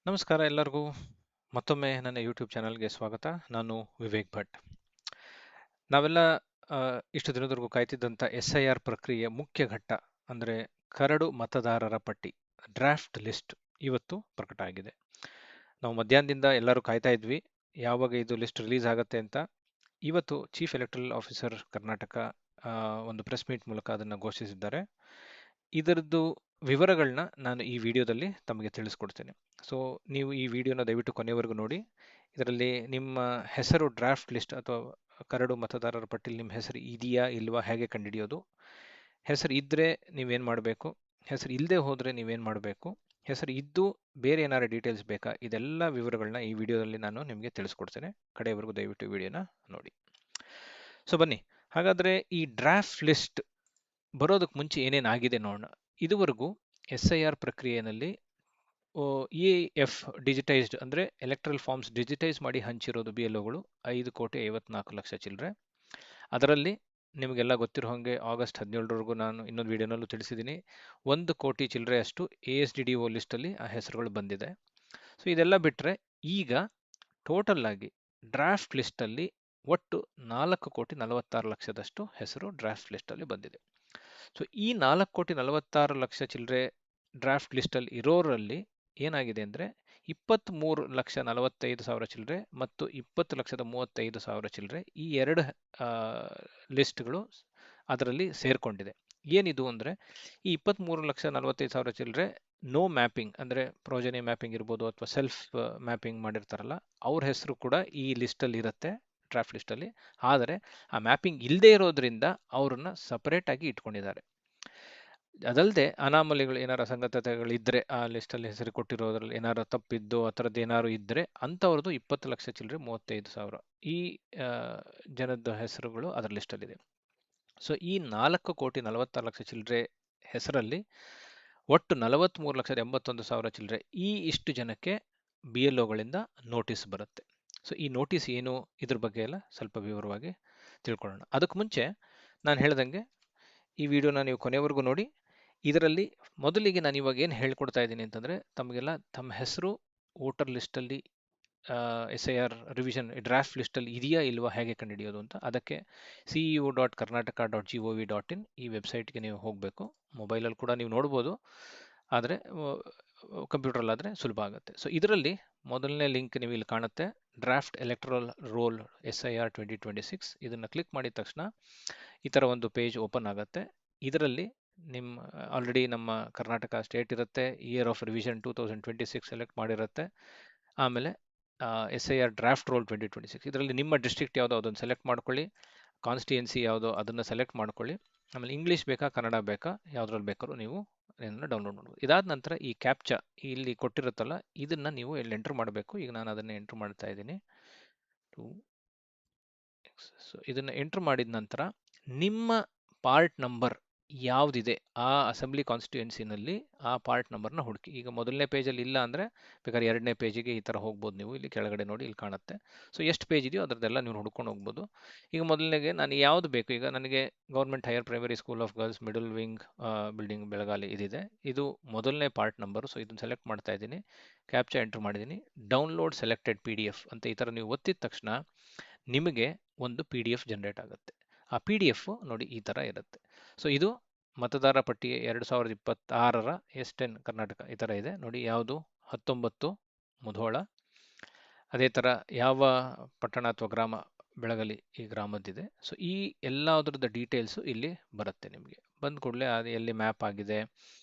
ನಮಸ್ಕಾರ ಎಲ್ಲರಿಗೂ ಮತ್ತೊಮ್ಮೆ ನನ್ನ ಯೂಟ್ಯೂಬ್ ಚಾನಲ್ಗೆ ಸ್ವಾಗತ. ನಾನು ವಿವೇಕ್ ಭಟ್. ನಾವೆಲ್ಲ ಇಷ್ಟು ದಿನದವರೆಗೂ ಕಾಯ್ತಿದ್ದಂಥ SIR ಪ್ರಕ್ರಿಯೆಯ ಮುಖ್ಯ ಘಟ್ಟ ಅಂದರೆ ಕರಡು ಮತದಾರರ ಪಟ್ಟಿ ಡ್ರಾಫ್ಟ್ ಲಿಸ್ಟ್ ಇವತ್ತು ಪ್ರಕಟ ಆಗಿದೆ. ನಾವು ಮಧ್ಯಾಹ್ನದಿಂದ ಎಲ್ಲರೂ ಕಾಯ್ತಾ ಇದ್ವಿ ಯಾವಾಗ ಇದು ಲಿಸ್ಟ್ ರಿಲೀಸ್ ಆಗುತ್ತೆ ಅಂತ. ಇವತ್ತು ಚೀಫ್ ಎಲೆಕ್ಟರಲ್ ಆಫೀಸರ್ ಕರ್ನಾಟಕ ಒಂದು ಪ್ರೆಸ್ ಮೀಟ್ ಮೂಲಕ ಅದನ್ನು ಘೋಷಿಸಿದ್ದಾರೆ. ಇದರದ್ದು ವಿವರಗಳನ್ನ ನಾನು ಈ ವಿಡಿಯೋದಲ್ಲಿ ತಮಗೆ ತಿಳಿಸ್ಕೊಡ್ತೇನೆ. ಸೊ ನೀವು ಈ ವಿಡಿಯೋನ ದಯವಿಟ್ಟು ಕೊನೆವರೆಗೂ ನೋಡಿ. ಇದರಲ್ಲಿ ನಿಮ್ಮ ಹೆಸರು ಡ್ರಾಫ್ಟ್ ಲಿಸ್ಟ್ ಅಥವಾ ಕರಡು ಮತದಾರರ ಪಟ್ಟಿಯಲ್ಲಿ ನಿಮ್ಮ ಹೆಸರು ಇದೆಯಾ ಇಲ್ವಾ, ಹೇಗೆ ಕಂಡುಹಿಡಿಯೋದು, ಹೆಸರು ಇದ್ದರೆ ನೀವೇನು ಮಾಡಬೇಕು, ಹೆಸರು ಇಲ್ಲದೆ ಹೋದರೆ ನೀವೇನು ಮಾಡಬೇಕು, ಹೆಸರು ಇದ್ದು ಬೇರೆ ಏನಾದ್ರು ಡೀಟೇಲ್ಸ್ ಬೇಕಾ, ಇದೆಲ್ಲ ವಿವರಗಳನ್ನ ಈ ವಿಡಿಯೋದಲ್ಲಿ ನಾನು ನಿಮಗೆ ತಿಳಿಸ್ಕೊಡ್ತೇನೆ. ಕಡೆಯವರೆಗೂ ದಯವಿಟ್ಟು ವಿಡಿಯೋನ ನೋಡಿ. ಸೊ ಬನ್ನಿ, ಹಾಗಾದರೆ ಈ ಡ್ರಾಫ್ಟ್ ಲಿಸ್ಟ್ ಬರೋದಕ್ಕೆ ಮುಂಚೆ ಏನೇನಾಗಿದೆ ನೋಡೋಣ. ಇದುವರೆಗೂ SIR ಪ್ರಕ್ರಿಯೆಯಲ್ಲಿ EF ಡಿಜಿಟೈಸ್ಡ್ ಅಂದರೆ ಎಲೆಕ್ಟ್ರಲ್ ಫಾರ್ಮ್ಸ್ ಡಿಜಿಟೈಸ್ ಮಾಡಿ ಹಂಚಿರೋದು BLOಗಳು 5,54,00,000 ಚಿಲ್ಲರೆ. ಅದರಲ್ಲಿ ನಿಮಗೆಲ್ಲ ಗೊತ್ತಿರೋ ಹಾಗೆ ಆಗಸ್ಟ್ 17ರವರೆಗೂ ನಾನು ಇನ್ನೊಂದು ವಿಡಿಯೋನಲ್ಲೂ ತಿಳಿಸಿದ್ದೀನಿ, 1 ಕೋಟಿ ಚಿಲ್ಲರೆಯಷ್ಟು ASDDO ಲಿಸ್ಟಲ್ಲಿ ಆ ಹೆಸರುಗಳು ಬಂದಿದೆ. ಸೊ ಇದೆಲ್ಲ ಬಿಟ್ಟರೆ ಈಗ ಟೋಟಲ್ ಆಗಿ ಡ್ರಾಫ್ಟ್ ಲಿಸ್ಟಲ್ಲಿ ಒಟ್ಟು 4,46,00,000 ಹೆಸರು ಡ್ರಾಫ್ಟ್ ಲಿಸ್ಟಲ್ಲಿ ಬಂದಿದೆ. ಸೊ ಈ 4,46,00,000 ಚಿಲ್ಲರೆ ಡ್ರಾಫ್ಟ್ ಲಿಸ್ಟಲ್ಲಿ ಇರೋರಲ್ಲಿ ಏನಾಗಿದೆ ಅಂದರೆ 23,45,000 ಚಿಲ್ಲರೆ ಮತ್ತು 20,35,000 ಚಿಲ್ಲರೆ, ಈ ಎರಡು ಲಿಸ್ಟ್ಗಳು ಅದರಲ್ಲಿ ಸೇರಿಕೊಂಡಿದೆ. ಏನಿದು ಅಂದರೆ ಈ 23,45,000 ಚಿಲ್ಲರೆ ನೋ ಮ್ಯಾಪಿಂಗ್ ಅಂದರೆ ಪ್ರೋಜನಿ ಮ್ಯಾಪಿಂಗ್ ಇರ್ಬೋದು ಅಥವಾ ಸೆಲ್ಫ್ ಮ್ಯಾಪಿಂಗ್ ಮಾಡಿರ್ತಾರಲ್ಲ ಅವ್ರ ಹೆಸರು ಕೂಡ ಈ ಲಿಸ್ಟಲ್ಲಿ ಇರುತ್ತೆ, ಡ್ರಾಫ್ಟ್ ಲಿಸ್ಟಲ್ಲಿ. ಆದರೆ ಆ ಮ್ಯಾಪಿಂಗ್ ಇಲ್ಲದೆ ಇರೋದ್ರಿಂದ ಅವ್ರನ್ನ ಸಪರೇಟಾಗಿ ಇಟ್ಕೊಂಡಿದ್ದಾರೆ. ಅದಲ್ಲದೆ ಅನಾಮಲಿಗಳು ಏನಾರು ಅಸಂಗತತೆಗಳಿದ್ದರೆ ಆ ಲಿಸ್ಟಲ್ಲಿ ಹೆಸರು ಕೊಟ್ಟಿರೋದ್ರಲ್ಲಿ ಏನಾರು ತಪ್ಪಿದ್ದು ಆ ಥರದ್ದು ಏನಾರು ಇದ್ದರೆ ಅಂಥವ್ರದ್ದು 20 ಲಕ್ಷ ಚಿಲ್ಲರೆ 35,000 ಈ ಜನದ ಹೆಸರುಗಳು ಅದರ ಲಿಸ್ಟಲ್ಲಿದೆ. ಸೊ ಈ 4,46,00,000 ಚಿಲ್ಲರೆ ಹೆಸರಲ್ಲಿ ಒಟ್ಟು 43,81,000 ಚಿಲ್ಲರೆ ಇಷ್ಟು ಜನಕ್ಕೆ BLOಗಳಿಂದ ನೋಟಿಸ್ ಬರುತ್ತೆ. ಸೊ ಈ ನೋಟಿಸ್ ಏನು, ಇದ್ರ ಬಗ್ಗೆ ಎಲ್ಲ ಸ್ವಲ್ಪ ವಿವರವಾಗಿ ತಿಳ್ಕೊಳ್ಳೋಣ. ಅದಕ್ಕೆ ಮುಂಚೆ ನಾನು ಹೇಳ್ದಂಗೆ ಈ ವಿಡಿಯೋನ ನೀವು ಕೊನೆವರೆಗೂ ನೋಡಿ. ಇದರಲ್ಲಿ ಮೊದಲಿಗೆ ನಾನು ಇವಾಗ ಏನು ಹೇಳ್ಕೊಡ್ತಾ ಇದ್ದೀನಿ ಅಂತಂದರೆ, ತಮಗೆಲ್ಲ ತಮ್ಮ ಹೆಸರು ವೋಟರ್ ಲಿಸ್ಟಲ್ಲಿ SIR ರಿವಿಷನ್ ಡ್ರಾಫ್ಟ್ ಲಿಸ್ಟಲ್ಲಿ ಇದೆಯಾ ಇಲ್ವಾ ಹೇಗೆ ಕಂಡುಹಿಡಿಯೋದು ಅಂತ. ಅದಕ್ಕೆ ceo.karnataka.gov.in ಈ ವೆಬ್ಸೈಟ್ಗೆ ನೀವು ಹೋಗಬೇಕು. ಮೊಬೈಲಲ್ಲಿ ಕೂಡ ನೀವು ನೋಡ್ಬೋದು, ಆದರೆ ಕಂಪ್ಯೂಟ್ರಲ್ಲಾದರೆ ಸುಲಭ ಆಗುತ್ತೆ. ಸೊ ಇದರಲ್ಲಿ ಮೊದಲನೇ ಲಿಂಕ್ ನೀವು ಇಲ್ಲಿ ಕಾಣುತ್ತೆ, ಡ್ರಾಫ್ಟ್ ಎಲೆಕ್ಟ್ರಲ್ ರೋಲ್ SIR 2026. ಇದನ್ನು ಕ್ಲಿಕ್ ಮಾಡಿದ ತಕ್ಷಣ ಈ ಥರ ಒಂದು ಪೇಜ್ ಓಪನ್ ಆಗುತ್ತೆ. ಇದರಲ್ಲಿ ನಿಮ್ಮ ಆಲ್ರೆಡಿ ನಮ್ಮ ಕರ್ನಾಟಕ ಸ್ಟೇಟ್ ಇರುತ್ತೆ, ಇಯರ್ ಆಫ್ ರಿವಿಷನ್ 2026 ಸೆಲೆಕ್ಟ್ ಮಾಡಿರುತ್ತೆ. ಆಮೇಲೆ SIR ಡ್ರಾಫ್ಟ್ ರೋಲ್ 2026 ಇದರಲ್ಲಿ ನಿಮ್ಮ ಡಿಸ್ಟ್ರಿಕ್ಟ್ ಯಾವುದೋ ಅದನ್ನು ಸೆಲೆಕ್ಟ್ ಮಾಡ್ಕೊಳ್ಳಿ, ಕಾನ್ಸ್ಟಿಟ್ಯೂನ್ಸಿ ಯಾವುದೋ ಅದನ್ನು ಸೆಲೆಕ್ಟ್ ಮಾಡ್ಕೊಳ್ಳಿ. ಆಮೇಲೆ ಇಂಗ್ಲೀಷ್ ಬೇಕಾ ಕನ್ನಡ ಬೇಕಾ ಯಾವುದ್ರಲ್ಲಿ ಬೇಕಾದ್ರೂ ನೀವು ಇದನ್ನು ಡೌನ್ಲೋಡ್ ಮಾಡ್ಬೋದು. ಇದಾದ ನಂತರ ಈ ಕ್ಯಾಪ್ಚಾ ಇಲ್ಲಿ ಕೊಟ್ಟಿರುತ್ತಲ್ಲ ಇದನ್ನು ನೀವು ಇಲ್ಲಿ ಎಂಟ್ರ್ ಮಾಡಬೇಕು. ಈಗ ನಾನು ಅದನ್ನು ಎಂಟ್ರ್ ಮಾಡ್ತಾ ಇದ್ದೀನಿ. ಸೊ ಇದನ್ನು ಎಂಟ್ರ್ ಮಾಡಿದ ನಂತರ ನಿಮ್ಮ ಪಾರ್ಟ್ ನಂಬರ್ ಯಾವುದಿದೆ ಆ ಅಸೆಂಬ್ಲಿ ಕಾನ್ಸ್ಟಿಟ್ಯೂನ್ಸಿನಲ್ಲಿ ಆ ಪಾರ್ಟ್ ನಂಬರ್ನ ಹುಡುಕಿ. ಈಗ ಮೊದಲನೇ ಪೇಜಲ್ಲಿ ಇಲ್ಲ ಅಂದರೆ ಬೇಕಾದ್ರೆ ಎರಡನೇ ಪೇಜಿಗೆ ಈ ಥರ ಹೋಗ್ಬೋದು. ನೀವು ಇಲ್ಲಿ ಕೆಳಗಡೆ ನೋಡಿ, ಇಲ್ಲಿ ಕಾಣುತ್ತೆ. ಸೊ ಎಷ್ಟು ಪೇಜ್ ಇದೆಯೋ ಅದರದ್ದೆಲ್ಲ ನೀವು ಹುಡ್ಕೊಂಡು ಹೋಗ್ಬೋದು. ಈಗ ಮೊದಲನೇಗೆ ನಾನು ಯಾವುದು ಬೇಕು, ಈಗ ನನಗೆ government higher primary school of girls middle wing building Belagali ಇದಿದೆ, ಇದು ಮೊದಲನೇ ಪಾರ್ಟ್ ನಂಬರು. ಸೊ ಇದನ್ನು ಸೆಲೆಕ್ಟ್ ಮಾಡ್ತಾ ಇದ್ದೀನಿ, ಕ್ಯಾಪ್ಚಾ ಎಂಟ್ರ್ ಮಾಡಿದ್ದೀನಿ. ಡೌನ್ಲೋಡ್ ಸೆಲೆಕ್ಟೆಡ್ PDF ಅಂತ ಈ ಥರ ನೀವು ಒತ್ತಿದ ತಕ್ಷಣ ನಿಮಗೆ ಒಂದು PDF ಜನರೇಟ್ ಆಗುತ್ತೆ. ಆ PDF ನೋಡಿ ಈ ಥರ ಇರುತ್ತೆ. ಸೊ ಇದು ಮತದಾರ ಪಟ್ಟಿ 2026ರ S10 ಕರ್ನಾಟಕ ಈ ಥರ ಇದೆ ನೋಡಿ. ಯಾವುದು 19 ಮುಧೋಳ, ಅದೇ ಥರ ಯಾವ ಪಟ್ಟಣ ಅಥವಾ ಗ್ರಾಮ ಬೆಳಗಲಿ ಈ ಗ್ರಾಮದ್ದಿದೆ. ಸೊ ಈ ಎಲ್ಲದರದ ಡೀಟೇಲ್ಸು ಇಲ್ಲಿ ಬರುತ್ತೆ. ನಿಮಗೆ ಬಂದ ಕೂಡಲೇ ಅದು ಎಲ್ಲಿ ಮ್ಯಾಪ್ ಆಗಿದೆ,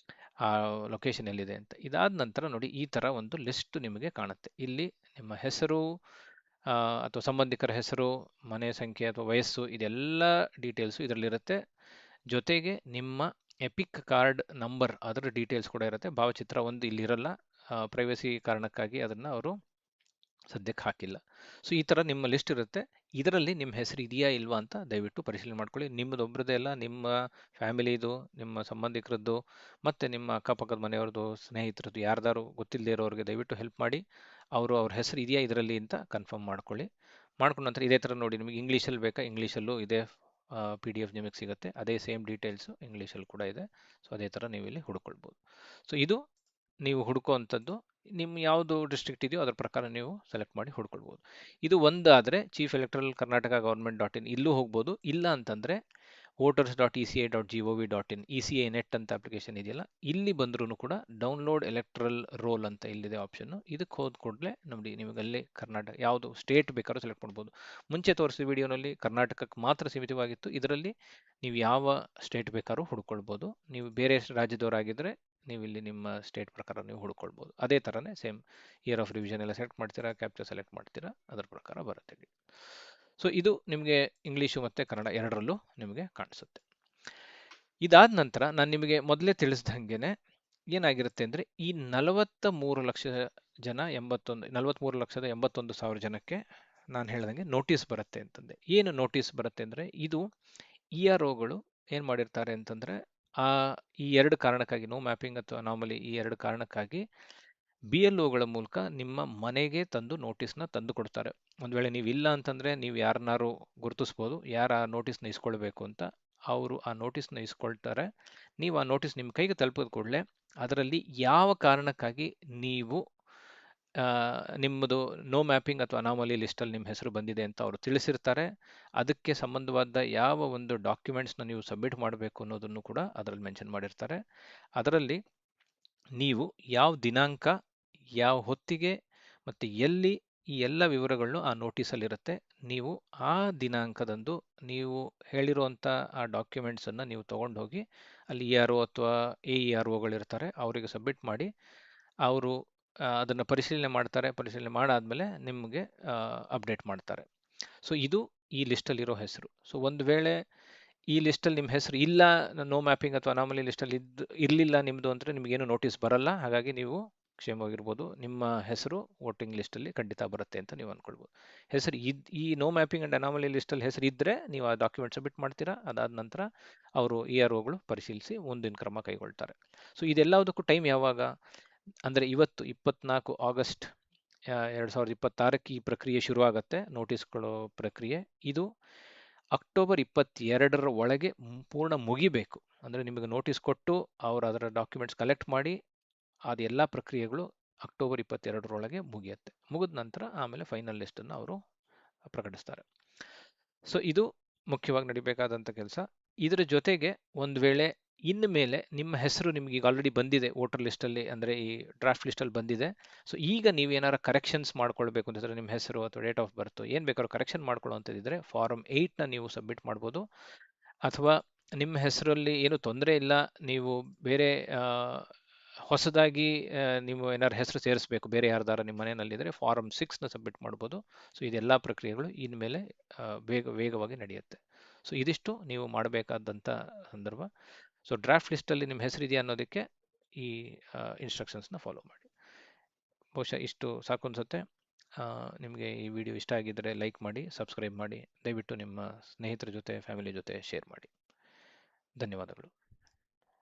ಆ ಲೊಕೇಶನ್ ಎಲ್ಲಿದೆ ಅಂತ. ಇದಾದ ನಂತರ ನೋಡಿ ಈ ಥರ ಒಂದು ಲಿಸ್ಟ್ ನಿಮಗೆ ಕಾಣುತ್ತೆ. ಇಲ್ಲಿ ನಿಮ್ಮ ಹೆಸರು ಅಥವಾ ಸಂಬಂಧಿಕರ ಹೆಸರು, ಮನೆ ಸಂಖ್ಯೆ ಅಥವಾ ವಯಸ್ಸು, ಇದೆಲ್ಲ ಡೀಟೇಲ್ಸು ಇದರಲ್ಲಿರುತ್ತೆ. ಜೊತೆಗೆ ನಿಮ್ಮ ಎಪಿಕ್ ಕಾರ್ಡ್ ನಂಬರ್ ಅದರ ಡೀಟೇಲ್ಸ್ ಕೂಡ ಇರುತ್ತೆ. ಭಾವಚಿತ್ರ ಒಂದು ಇಲ್ಲಿರಲ್ಲ, ಪ್ರೈವಸಿ ಕಾರಣಕ್ಕಾಗಿ ಅದನ್ನು ಅವರು ಸದ್ಯಕ್ಕೆ ಹಾಕಿಲ್ಲ. ಸೊ ಈ ಥರ ನಿಮ್ಮ ಲಿಸ್ಟ್ ಇರುತ್ತೆ. ಇದರಲ್ಲಿ ನಿಮ್ಮ ಹೆಸರು ಇದೆಯಾ ಇಲ್ವಾ ಅಂತ ದಯವಿಟ್ಟು ಪರಿಶೀಲನೆ ಮಾಡ್ಕೊಳ್ಳಿ. ನಿಮ್ಮದೊಬ್ಬರದೇ ಅಲ್ಲ, ನಿಮ್ಮ ಫ್ಯಾಮಿಲಿದು, ನಿಮ್ಮ ಸಂಬಂಧಿಕರದ್ದು ಮತ್ತು ನಿಮ್ಮ ಅಕ್ಕಪಕ್ಕದ ಮನೆಯವ್ರದ್ದು, ಸ್ನೇಹಿತರದ್ದು, ಯಾರ್ದಾರು ಗೊತ್ತಿಲ್ಲದೆ ಇರೋರಿಗೆ ದಯವಿಟ್ಟು ಹೆಲ್ಪ್ ಮಾಡಿ. ಅವ್ರ ಹೆಸರು ಇದೆಯಾ ಇದರಲ್ಲಿ ಅಂತ ಕನ್ಫರ್ಮ್ ಮಾಡ್ಕೊಳ್ಳಿ. ಮಾಡ್ಕೊಂಡ ನಂತರ ಇದೇ ಥರ ನೋಡಿ, ನಿಮಗೆ ಇಂಗ್ಲೀಷಲ್ಲಿ ಬೇಕಾ ಇಂಗ್ಲೀಷಲ್ಲೂ ಇದೇ PDF ನಿಮಗೆ ಸಿಗುತ್ತೆ. ಅದೇ ಸೇಮ್ ಡೀಟೇಲ್ಸು ಇಂಗ್ಲೀಷಲ್ಲಿ ಕೂಡ ಇದೆ. ಸೊ ಅದೇ ಥರ ನೀವು ಇಲ್ಲಿ ಹುಡ್ಕೊಳ್ಬೋದು. ಸೊ ಇದು ನೀವು ಹುಡುಕುವಂಥದ್ದು ನಿಮ್ಮ ಯಾವುದು ಡಿಸ್ಟ್ರಿಕ್ಟ್ ಇದೆಯೋ ಅದರ ಪ್ರಕಾರ ನೀವು ಸೆಲೆಕ್ಟ್ ಮಾಡಿ ಹುಡ್ಕೊಳ್ಬೋದು. ಇದು ಒಂದಾದರೆ chief electoral Karnataka government dot in ಇಲ್ಲೂ ಹೋಗ್ಬೋದು. ಇಲ್ಲ ಅಂತಂದರೆ voters.eca.gov.in ECA ನೆಟ್ ಅಂತ ಅಪ್ಲಿಕೇಶನ್ ಇದೆಯಲ್ಲ, ಇಲ್ಲಿ ಬಂದ್ರೂ ಕೂಡ ಡೌನ್ಲೋಡ್ ಎಲೆಕ್ಟ್ರಲ್ ರೋಲ್ ಅಂತ ಇಲ್ಲಿದೆ ಆಪ್ಷನ್ನು. ಇದಕ್ಕೆ ಹೋದ ಕೂಡಲೇ ನೋಡಿ ನಿಮಗೆ ಅಲ್ಲಿ ಕರ್ನಾಟಕ ಯಾವುದು ಸ್ಟೇಟ್ ಬೇಕಾದ್ರೂ ಸೆಲೆಕ್ಟ್ ಮಾಡ್ಬೋದು. ಮುಂಚೆ ತೋರಿಸಿದ ವಿಡಿಯೋನಲ್ಲಿ ಕರ್ನಾಟಕಕ್ಕೆ ಮಾತ್ರ ಸೀಮಿತವಾಗಿತ್ತು. ಇದರಲ್ಲಿ ನೀವು ಯಾವ ಸ್ಟೇಟ್ ಬೇಕಾದ್ರೂ ಹುಡ್ಕೊಳ್ಬೋದು. ನೀವು ಬೇರೆ ರಾಜ್ಯದವರಾಗಿದ್ದರೆ ನೀವು ಇಲ್ಲಿ ನಿಮ್ಮ ಸ್ಟೇಟ್ ಪ್ರಕಾರ ನೀವು ಹುಡ್ಕೊಳ್ಬೋದು. ಅದೇ ಥರನೇ ಸೇಮ್ ಇಯರ್ ಆಫ್ ರಿವಿಷನ್ ಎಲ್ಲ ಸೆಲೆಕ್ಟ್ ಮಾಡ್ತೀರಾ, ಕ್ಯಾಪ್ಚರ್ ಸೆಲೆಕ್ಟ್ ಮಾಡ್ತೀರಾ, ಅದರ ಪ್ರಕಾರ ಬರುತ್ತೆ. ಸೊ ಇದು ನಿಮಗೆ ಇಂಗ್ಲೀಷು ಮತ್ತು ಕನ್ನಡ ಎರಡರಲ್ಲೂ ನಿಮಗೆ ಕಾಣಿಸುತ್ತೆ. ಇದಾದ ನಂತರ ನಾನು ನಿಮಗೆ ಮೊದಲೇ ತಿಳಿಸ್ದಂಗೆ ಏನಾಗಿರುತ್ತೆ ಅಂದರೆ ಈ 43 ಲಕ್ಷ ಜನ 43,81,000 ಜನಕ್ಕೆ ನಾನು ಹೇಳ್ದಂಗೆ ನೋಟಿಸ್ ಬರುತ್ತೆ ಅಂತಂದೆ. ಏನು ನೋಟಿಸ್ ಬರುತ್ತೆ ಅಂದರೆ ಇದು EROಗಳು ಏನು ಮಾಡಿರ್ತಾರೆ ಅಂತಂದರೆ ಈ ಎರಡು ಕಾರಣಕ್ಕಾಗಿ ನೋ ಮ್ಯಾಪಿಂಗ್ ಅಥವಾ ಅನಾಮಲಿ ಈ ಎರಡು ಕಾರಣಕ್ಕಾಗಿ BLOಗಳ ಮೂಲಕ ನಿಮ್ಮ ಮನೆಗೆ ತಂದು ನೋಟಿಸ್ನ ತಂದು ಕೊಡ್ತಾರೆ. ಒಂದು ವೇಳೆ ನೀವು ಇಲ್ಲ ಅಂತಂದರೆ ನೀವು ಯಾರನ್ನಾರು ಗುರುತಿಸ್ಬೋದು, ಯಾರು ಆ ನೋಟಿಸ್ನ ಇಸ್ಕೊಳ್ಬೇಕು ಅಂತ. ಅವರು ಆ ನೋಟಿಸ್ನ ಇಸ್ಕೊಳ್ತಾರೆ. ನೀವು ಆ ನೋಟಿಸ್ ನಿಮ್ಮ ಕೈಗೆ ತಲುಪಿದ ಕೂಡಲೇ ಅದರಲ್ಲಿ ಯಾವ ಕಾರಣಕ್ಕಾಗಿ ನೀವು ನಿಮ್ಮದು ನೋ ಮ್ಯಾಪಿಂಗ್ ಅಥವಾ ಅನಾಮಲಿ ಲಿಸ್ಟಲ್ಲಿ ನಿಮ್ಮ ಹೆಸರು ಬಂದಿದೆ ಅಂತ ಅವರು ತಿಳಿಸಿರ್ತಾರೆ. ಅದಕ್ಕೆ ಸಂಬಂಧವಾದ ಯಾವ ಒಂದು ಡಾಕ್ಯುಮೆಂಟ್ಸ್ನ ನೀವು ಸಬ್ಮಿಟ್ ಮಾಡಬೇಕು ಅನ್ನೋದನ್ನು ಕೂಡ ಅದರಲ್ಲಿ ಮೆನ್ಷನ್ ಮಾಡಿರ್ತಾರೆ. ಅದರಲ್ಲಿ ನೀವು ಯಾವ ದಿನಾಂಕ, ಯಾವ ಹೊತ್ತಿಗೆ ಮತ್ತು ಎಲ್ಲಿ ಈ ಎಲ್ಲ ವಿವರಗಳನ್ನು ಆ ನೋಟಿಸಲ್ಲಿರುತ್ತೆ. ನೀವು ಆ ದಿನಾಂಕದಂದು ನೀವು ಹೇಳಿರುವಂಥ ಆ ಡಾಕ್ಯುಮೆಂಟ್ಸನ್ನು ನೀವು ತೊಗೊಂಡು ಹೋಗಿ ಅಲ್ಲಿ ERO ಅಥವಾ AEROಗಳಿರ್ತಾರೆ, ಅವರಿಗೆ ಸಬ್ಮಿಟ್ ಮಾಡಿ ಅವರು ಅದನ್ನು ಪರಿಶೀಲನೆ ಮಾಡ್ತಾರೆ. ಪರಿಶೀಲನೆ ಮಾಡಾದಮೇಲೆ ನಿಮಗೆ ಅಪ್ಡೇಟ್ ಮಾಡ್ತಾರೆ. ಸೊ ಇದು ಈ ಲಿಸ್ಟಲ್ಲಿರೋ ಹೆಸರು. ಸೊ ಒಂದು ವೇಳೆ ಈ ಲಿಸ್ಟಲ್ಲಿ ನಿಮ್ಮ ಹೆಸರು ಇಲ್ಲ, ನೋ ಮ್ಯಾಪಿಂಗ್ ಅಥವಾ ಅನಾಮಲಿ ಲಿಸ್ಟಲ್ಲಿ ಇರಲಿಲ್ಲ ನಿಮ್ಮದು ಅಂದರೆ ನಿಮಗೇನು ನೋಟಿಸ್ ಬರಲ್ಲ. ಹಾಗಾಗಿ ನೀವು ಕ್ಷೇಮವಾಗಿರ್ಬೋದು. ನಿಮ್ಮ ಹೆಸರು ವೋಟಿಂಗ್ ಲಿಸ್ಟಲ್ಲಿ ಖಂಡಿತ ಬರುತ್ತೆ ಅಂತ ನೀವು ಅಂದ್ಕೊಳ್ಬೋದು. ಹೆಸರು ಈ ನೋ ಮ್ಯಾಪಿಂಗ್ ಆ್ಯಂಡ್ ಅನಾಮಲಿ ಲಿಸ್ಟಲ್ಲಿ ಹೆಸರು ಇದ್ದರೆ ನೀವು ಆ ಡಾಕ್ಯುಮೆಂಟ್ ಸಬ್ಮಿಟ್ ಮಾಡ್ತೀರಾ. ಅದಾದ ನಂತರ ಅವರು EROಗಳು ಪರಿಶೀಲಿಸಿ ಮುಂದಿನ ಕ್ರಮ ಕೈಗೊಳ್ತಾರೆ. ಸೊ ಇದೆಲ್ಲದಕ್ಕೂ ಟೈಮ್ ಯಾವಾಗ ಅಂದರೆ ಇವತ್ತು 24 ಆಗಸ್ಟ್ 2026ಕ್ಕೆ ಈ ಪ್ರಕ್ರಿಯೆ ಶುರುವಾಗುತ್ತೆ, ನೋಟಿಸ್ ಕೊಡೋ ಪ್ರಕ್ರಿಯೆ. ಇದು ಅಕ್ಟೋಬರ್ 22ರ ಒಳಗೆ ಪೂರ್ಣ ಮುಗಿಬೇಕು. ಅಂದರೆ ನಿಮಗೆ ನೋಟಿಸ್ ಕೊಟ್ಟು ಅವರು ಅದರ ಡಾಕ್ಯುಮೆಂಟ್ಸ್ ಕಲೆಕ್ಟ್ ಮಾಡಿ ಅದೆಲ್ಲ ಪ್ರಕ್ರಿಯೆಗಳು ಅಕ್ಟೋಬರ್ 22ರೊಳಗೆ ಮುಗಿಯುತ್ತೆ. ಮುಗಿದ ನಂತರ ಆಮೇಲೆ ಫೈನಲ್ ಲಿಸ್ಟನ್ನು ಅವರು ಪ್ರಕಟಿಸ್ತಾರೆ. ಸೊ ಇದು ಮುಖ್ಯವಾಗಿ ನಡಿಬೇಕಾದಂಥ ಕೆಲಸ. ಇದರ ಜೊತೆಗೆ ಒಂದು ವೇಳೆ ಇನ್ನು ಮೇಲೆ ನಿಮ್ಮ ಹೆಸರು ನಿಮಗೆ ಈಗ ಆಲ್ರೆಡಿ ಬಂದಿದೆ ವೋಟರ್ ಲಿಸ್ಟಲ್ಲಿ, ಅಂದರೆ ಈ ಡ್ರಾಫ್ಟ್ ಲಿಸ್ಟಲ್ಲಿ ಬಂದಿದೆ. ಸೊ ಈಗ ನೀವೇನಾರು ಕರೆಕ್ಷನ್ಸ್ ಮಾಡ್ಕೊಳ್ಬೇಕು ಅಂತಂದರೆ ನಿಮ್ಮ ಹೆಸರು ಅಥವಾ ಡೇಟ್ ಆಫ್ ಬರ್ತ್ ಏನು ಬೇಕಾದ್ರೂ ಕರೆಕ್ಷನ್ ಮಾಡ್ಕೊಳ್ಳೋಂಥದ್ದಿದ್ರೆ ಫಾರಮ್ 8ನ ನೀವು ಸಬ್ಮಿಟ್ ಮಾಡ್ಬೋದು. ಅಥವಾ ನಿಮ್ಮ ಹೆಸರಲ್ಲಿ ಏನು ತೊಂದರೆ ಇಲ್ಲ, ನೀವು ಬೇರೆ ಹೊಸದಾಗಿ ನೀವು ಏನಾದ್ರು ಹೆಸರು ಸೇರಿಸಬೇಕು ಬೇರೆ ಯಾರ್ದಾರ ನಿಮ್ಮ ಮನೆಯಲ್ಲಿದ್ದರೆ ಫಾರಮ್ 6ನ ಸಬ್ಮಿಟ್ ಮಾಡ್ಬೋದು. ಸೊ ಇದೆಲ್ಲ ಪ್ರಕ್ರಿಯೆಗಳು ಇನ್ಮೇಲೆ ವೇಗವಾಗಿ ನಡೆಯುತ್ತೆ. ಸೊ ಇದಿಷ್ಟು ನೀವು ಮಾಡಬೇಕಾದಂಥ ಸಂದರ್ಭ. ಸೊ ಡ್ರಾಫ್ಟ್ ಲಿಸ್ಟಲ್ಲಿ ನಿಮ್ಮ ಹೆಸರಿದೆಯಾ ಅನ್ನೋದಕ್ಕೆ ಈ ಇನ್ಸ್ಟ್ರಕ್ಷನ್ಸ್ನ ಫಾಲೋ ಮಾಡಿ. ಬಹುಶಃ ಇಷ್ಟು ಸಾಕು ಅನಿಸುತ್ತೆ. ನಿಮಗೆ ಈ ವಿಡಿಯೋ ಇಷ್ಟ ಆಗಿದ್ದರೆ ಲೈಕ್ ಮಾಡಿ, ಸಬ್ಸ್ಕ್ರೈಬ್ ಮಾಡಿ, ದಯವಿಟ್ಟು ನಿಮ್ಮ ಸ್ನೇಹಿತರ ಜೊತೆ, ಫ್ಯಾಮಿಲಿ ಜೊತೆ ಶೇರ್ ಮಾಡಿ. ಧನ್ಯವಾದಗಳು.